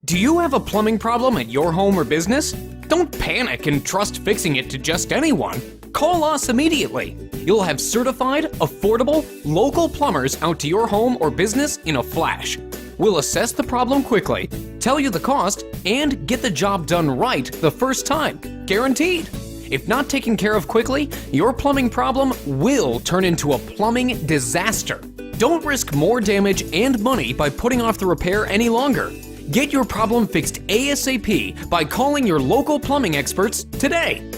Do you have a plumbing problem at your home or business? Don't panic and trust fixing it to just anyone. Call us immediately. You'll have certified, affordable, local plumbers out to your home or business in a flash. We'll assess the problem quickly, tell you the cost, and get the job done right the first time. Guaranteed. If not taken care of quickly, your plumbing problem will turn into a plumbing disaster. Don't risk more damage and money by putting off the repair any longer. Get your problem fixed ASAP by calling your local plumbing experts today.